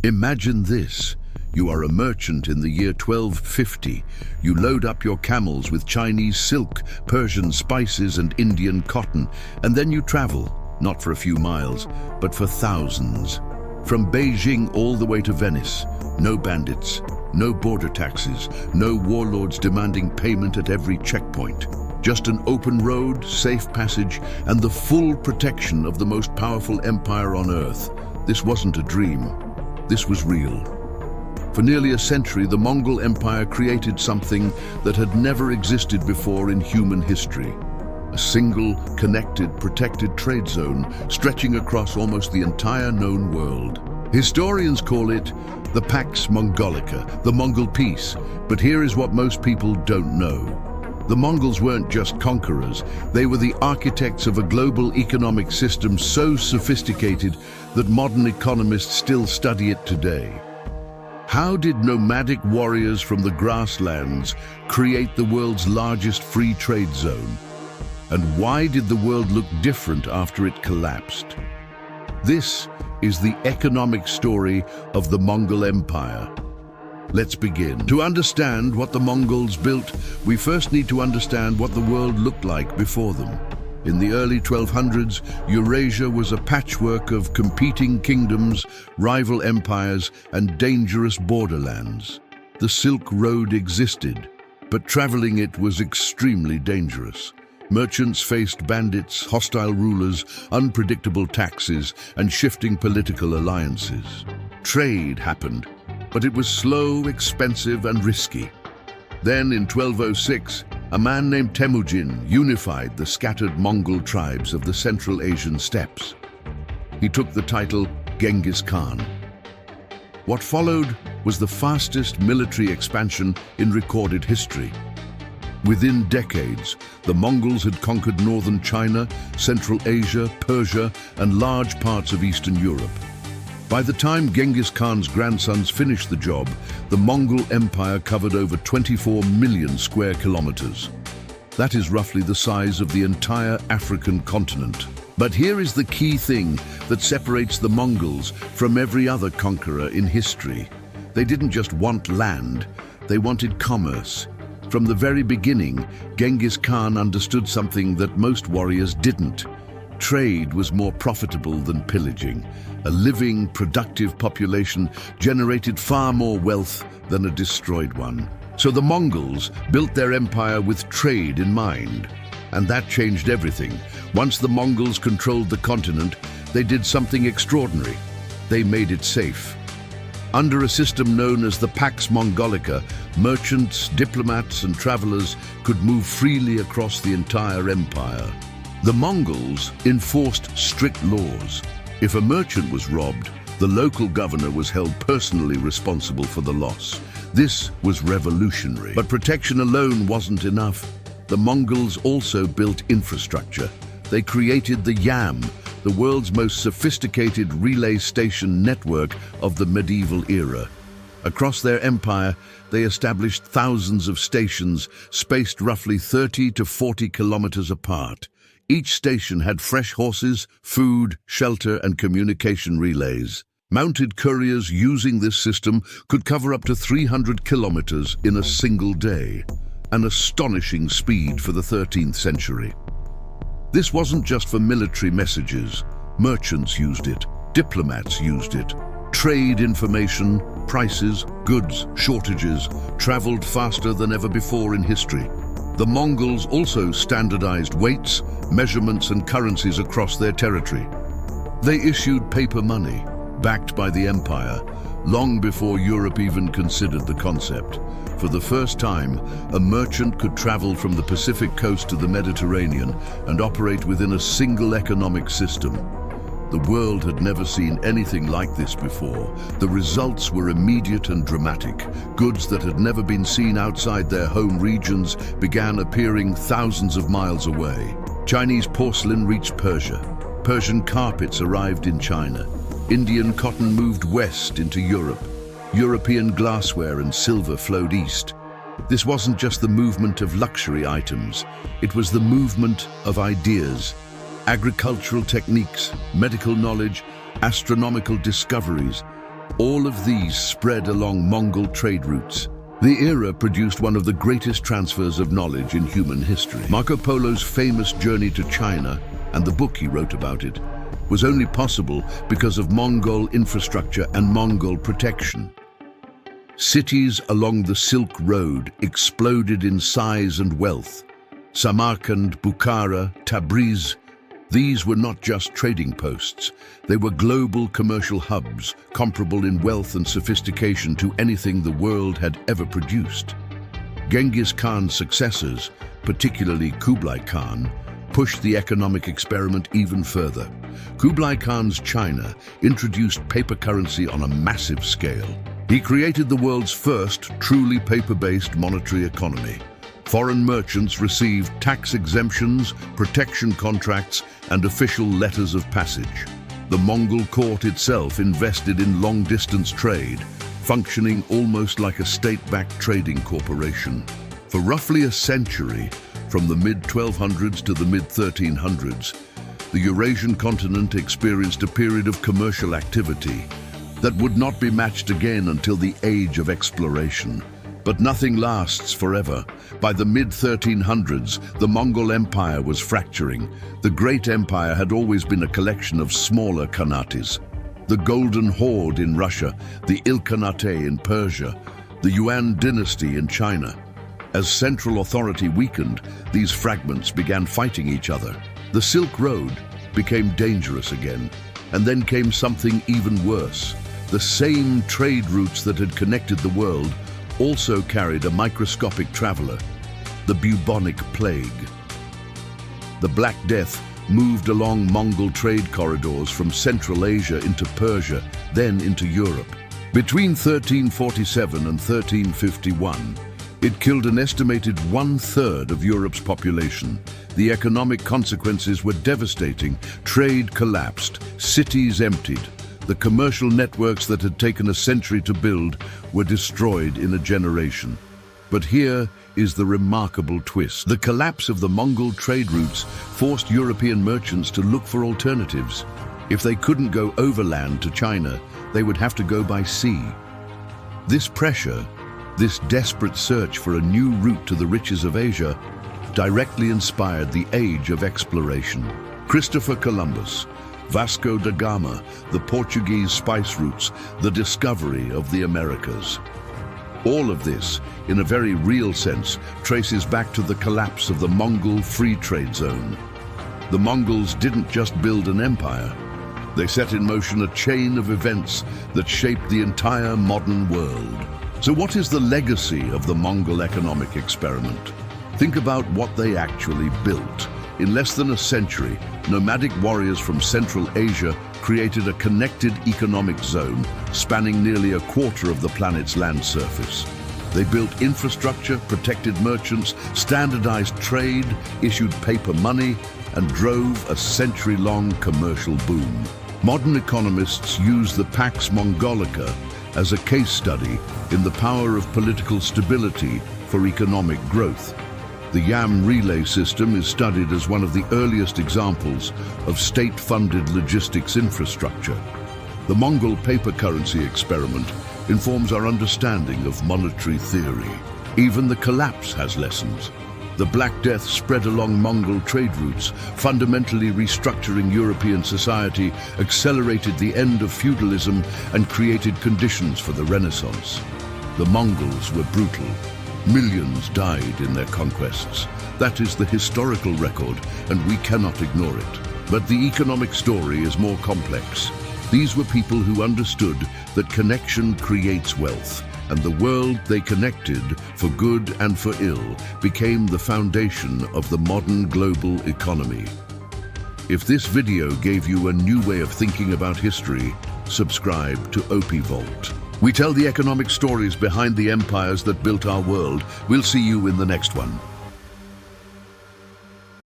Imagine this. You are a merchant in the year 1250. You load up your camels with Chinese silk, Persian spices and Indian cotton, and then you travel, not for a few miles, but for thousands. From Beijing all the way to Venice, no bandits, no border taxes, no warlords demanding payment at every checkpoint. Just an open road, safe passage, and the full protection of the most powerful empire on earth. This wasn't a dream. This was real. For nearly a century, the Mongol Empire created something that had never existed before in human history. A single, connected, protected trade zone stretching across almost the entire known world. Historians call it the Pax Mongolica, the Mongol Peace, but here is what most people don't know. The Mongols weren't just conquerors, they were the architects of a global economic system so sophisticated that modern economists still study it today. How did nomadic warriors from the grasslands create the world's largest free trade zone? And why did the world look different after it collapsed? This is the economic story of the Mongol Empire. Let's begin. To understand what the Mongols built, we first need to understand what the world looked like before them. In the early 1200s, Eurasia was a patchwork of competing kingdoms, rival empires, and dangerous borderlands. The Silk Road existed, but traveling it was extremely dangerous. Merchants faced bandits, hostile rulers, unpredictable taxes, and shifting political alliances. Trade happened, but it was slow, expensive, and risky. Then, in 1206, a man named Temujin unified the scattered Mongol tribes of the Central Asian steppes. He took the title Genghis Khan. What followed was the fastest military expansion in recorded history. Within decades, the Mongols had conquered northern China, Central Asia, Persia, and large parts of Eastern Europe. By the time Genghis Khan's grandsons finished the job, the Mongol Empire covered over 24 million square kilometers. That is roughly the size of the entire African continent. But here is the key thing that separates the Mongols from every other conqueror in history. They didn't just want land, they wanted commerce. From the very beginning, Genghis Khan understood something that most warriors didn't. Trade was more profitable than pillaging. A living, productive population generated far more wealth than a destroyed one. So the Mongols built their empire with trade in mind. And that changed everything. Once the Mongols controlled the continent, they did something extraordinary. They made it safe. Under a system known as the Pax Mongolica, merchants, diplomats, and travelers could move freely across the entire empire. The Mongols enforced strict laws. If a merchant was robbed, the local governor was held personally responsible for the loss. This was revolutionary. But protection alone wasn't enough. The Mongols also built infrastructure. They created the Yam, the world's most sophisticated relay station network of the medieval era. Across their empire, they established thousands of stations spaced roughly 30 to 40 kilometers apart. Each station had fresh horses, food, shelter, and communication relays. Mounted couriers using this system could cover up to 300 kilometers in a single day, an astonishing speed for the 13th century. This wasn't just for military messages. Merchants used it, diplomats used it. Trade information, prices, goods, shortages traveled faster than ever before in history. The Mongols also standardized weights, measurements, and currencies across their territory. They issued paper money, backed by the empire, long before Europe even considered the concept. For the first time, a merchant could travel from the Pacific coast to the Mediterranean and operate within a single economic system. The world had never seen anything like this before. The results were immediate and dramatic. Goods that had never been seen outside their home regions began appearing thousands of miles away. Chinese porcelain reached Persia. Persian carpets arrived in China. Indian cotton moved west into Europe. European glassware and silver flowed east. This wasn't just the movement of luxury items. It was the movement of ideas. Agricultural techniques, medical knowledge, astronomical discoveries. All of these spread along Mongol trade routes. The era produced one of the greatest transfers of knowledge in human history. Marco Polo's famous journey to China, and the book he wrote about it, was only possible because of Mongol infrastructure and Mongol protection. Cities along the Silk Road exploded in size and wealth. Samarkand, Bukhara, Tabriz. These were not just trading posts. They were global commercial hubs, comparable in wealth and sophistication to anything the world had ever produced. Genghis Khan's successors, particularly Kublai Khan, pushed the economic experiment even further. Kublai Khan's China introduced paper currency on a massive scale. He created the world's first truly paper-based monetary economy. Foreign merchants received tax exemptions, protection contracts, and official letters of passage. The Mongol court itself invested in long-distance trade, functioning almost like a state-backed trading corporation. For roughly a century, from the mid-1200s to the mid-1300s, the Eurasian continent experienced a period of commercial activity that would not be matched again until the age of exploration. But nothing lasts forever. By the mid-1300s, the Mongol Empire was fracturing. The Great Empire had always been a collection of smaller khanates. The Golden Horde in Russia, the Ilkhanate in Persia, the Yuan dynasty in China. As central authority weakened, these fragments began fighting each other. The Silk Road became dangerous again, and then came something even worse. The same trade routes that had connected the world also carried a microscopic traveler, the bubonic plague. The Black Death moved along Mongol trade corridors from Central Asia into Persia, then into Europe. Between 1347 and 1351, it killed an estimated 1/3 of Europe's population. The economic consequences were devastating. Trade collapsed, cities emptied. The commercial networks that had taken a century to build were destroyed in a generation. But here is the remarkable twist. The collapse of the Mongol trade routes forced European merchants to look for alternatives. If they couldn't go overland to China, they would have to go by sea. This pressure, this desperate search for a new route to the riches of Asia, directly inspired the age of exploration. Christopher Columbus, Vasco da Gama, the Portuguese spice routes, the discovery of the Americas. All of this, in a very real sense, traces back to the collapse of the Mongol free trade zone. The Mongols didn't just build an empire. They set in motion a chain of events that shaped the entire modern world. So what is the legacy of the Mongol economic experiment? Think about what they actually built. In less than a century, nomadic warriors from Central Asia created a connected economic zone spanning nearly a quarter of the planet's land surface. They built infrastructure, protected merchants, standardized trade, issued paper money, and drove a century-long commercial boom. Modern economists use the Pax Mongolica as a case study in the power of political stability for economic growth. The Yam relay system is studied as one of the earliest examples of state-funded logistics infrastructure. The Mongol paper currency experiment informs our understanding of monetary theory. Even the collapse has lessons. The Black Death spread along Mongol trade routes, fundamentally restructuring European society, accelerated the end of feudalism, and created conditions for the Renaissance. The Mongols were brutal. Millions died in their conquests. That is the historical record, and we cannot ignore it. But the economic story is more complex. These were people who understood that connection creates wealth, and the world they connected, for good and for ill, became the foundation of the modern global economy. If this video gave you a new way of thinking about history, subscribe to OP Vault. We tell the economic stories behind the empires that built our world. We'll see you in the next one.